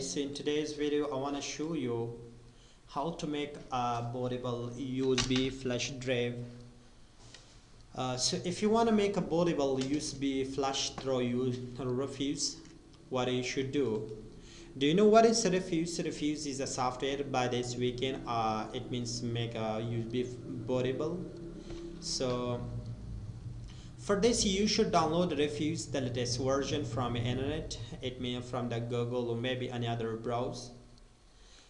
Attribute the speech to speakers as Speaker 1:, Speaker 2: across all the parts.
Speaker 1: So in today's video I want to show you how to make a bootable USB flash drive. So if you want to make a bootable USB flash through Rufus, what you should do you know what is Rufus? Rufus is a software. By this we can it means make a USB bootable. So for this you should download Rufus, the latest version from internet. It may from the Google or maybe any other browser.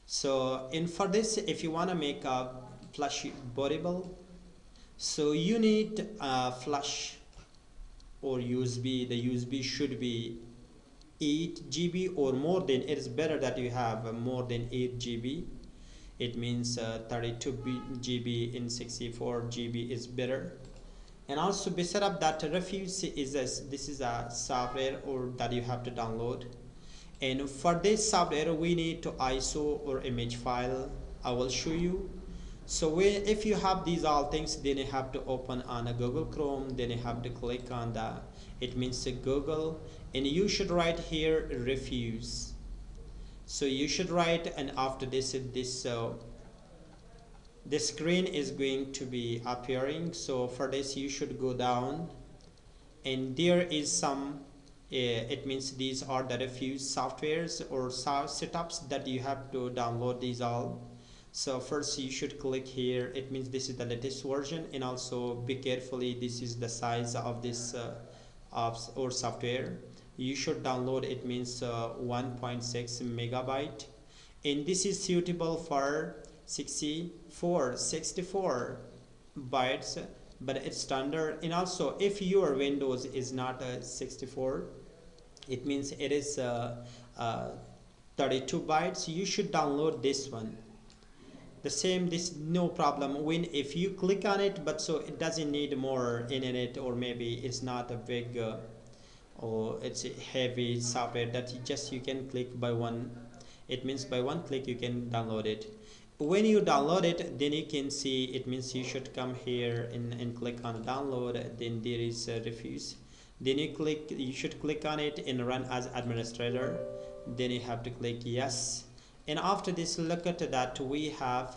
Speaker 1: So for this, if you want to make a flash bootable, so you need a flash or USB. The USB should be 8 GB or more than. It is better that you have more than 8 GB. It means 32 GB in 64 GB is better. And also beside of that, Rufus is this is a software or that you have to download. And for this software we need to ISO or image file. I will show you. So if you have these all things, then you have to open on a Google Chrome. Then you have to click on the, it means Google, and you should write here Rufus. So you should write, and after this the screen is going to be appearing. So for this you should go down, and there is some it means these are the Rufus softwares or setups that you have to download these all. So first you should click here. It means this is the latest version, and also be carefully, this is the size of this or software. You should download, it means 1.6 megabyte, and this is suitable for 64 bytes, but it's standard. And also if your Windows is not 64, it means it is 32 bytes, you should download this one. The same, this no problem when if you click on it, but so it doesn't need more internet, or maybe it's not a big or it's a heavy software that you can click by one. It means by one click you can download it. When you download it, then you can see, it means you should come here and click on download. Then there is Rufus. Then you should click on it and run as administrator. Then you have to click yes. And after this, look at that, we have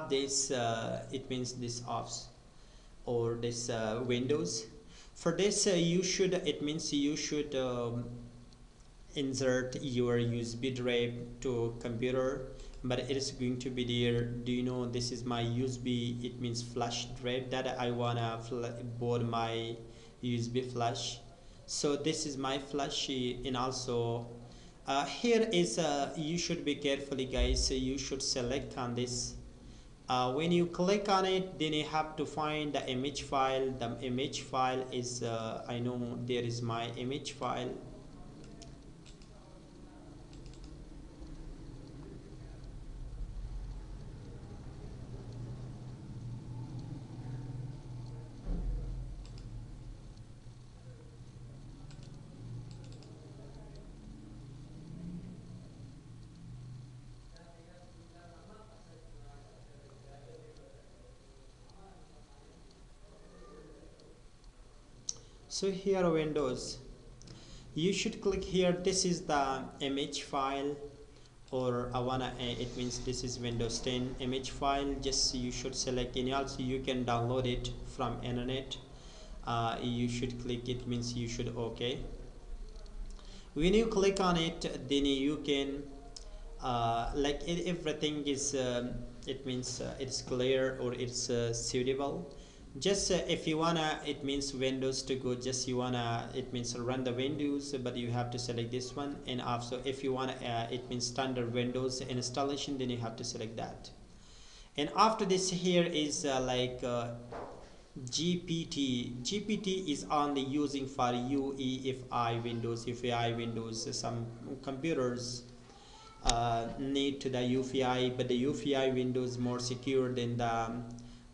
Speaker 1: this it means this offs or this Windows. For this you should, it means you should insert your USB drive to computer, but it is going to be there. Do you know this is my USB, it means flash drive that I wanna board my USB flash. So this is my flash, and also here is you should be carefully guys. You should select on this. When you click on it, then you have to find the image file. The image file is I know there is my image file. So here Windows, you should click here. This is the image file, or I wanna it means this is Windows 10 image file. Just you should select, and also you can download it from internet. You should click, it means you should okay. When you click on it, then you can like everything is it means it's clear or it's suitable. Just if you wanna, it means Windows to go, just you wanna, it means run the Windows, but you have to select this one. And also if you wanna it means standard Windows installation, then you have to select that. And after this, here is like GPT is only using for UEFI Windows. Some computers need to the UEFI, but the UEFI Windows more secure than the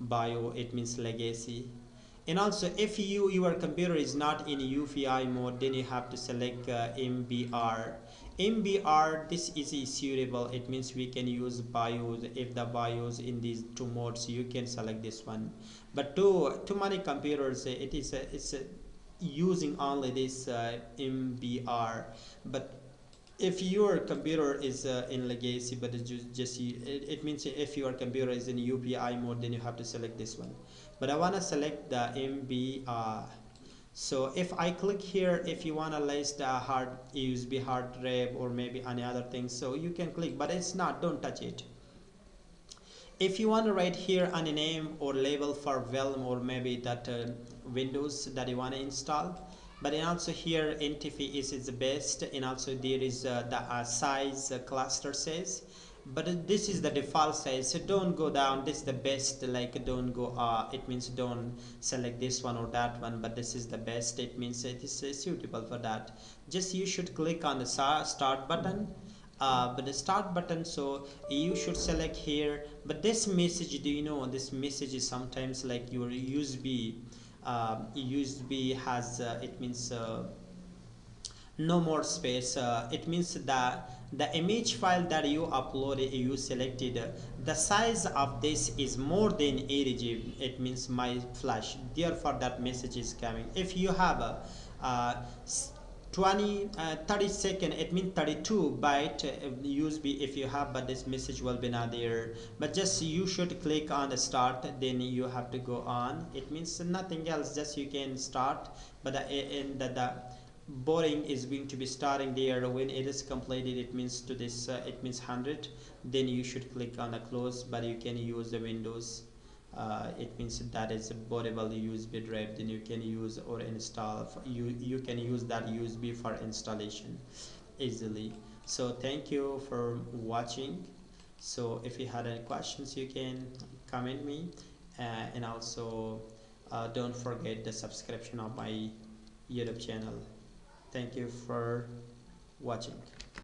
Speaker 1: bio, it means legacy. And also if your computer is not in UEFI mode, then you have to select MBR. This is suitable, it means we can use BIOS. If the BIOS in these two modes, you can select this one. But too many computers, it's using only this MBR. But if your computer is in legacy, but it's it means if your computer is in UPI mode, then you have to select this one. But I want to select the MBR. So if I click here, if you want to list the hard USB hard drive or maybe any other thing, so you can click, but it's not, don't touch it. If you want to write here any name or label for Velm or maybe that Windows that you want to install, but then also here NTFE is the best, and also there is the size cluster says, but this is the default size, so don't go down. This is the best, like don't go it means don't select this one or that one, but this is the best. It means it is suitable for that. Just you should click on the start button. But the start button, so you should select here. But this message, do you know this message is sometimes like your USB has it means no more space. It means that the image file that you uploaded, you selected, the size of this is more than 80 GB. It means my flash, therefore that message is coming. If you have a 30-second, it means 32 byte USB if you have, but this message will be not there. But just you should click on the start, then you have to go on. It means nothing else, just you can start, but the boring is going to be starting there. When it is completed, it means to this it means 100, then you should click on the close. But you can use the Windows, it means that is a bootable USB drive, then you can use or install you can use that USB for installation easily. So thank you for watching. So if you had any questions, you can comment me, and also don't forget the subscription of my YouTube channel. Thank you for watching.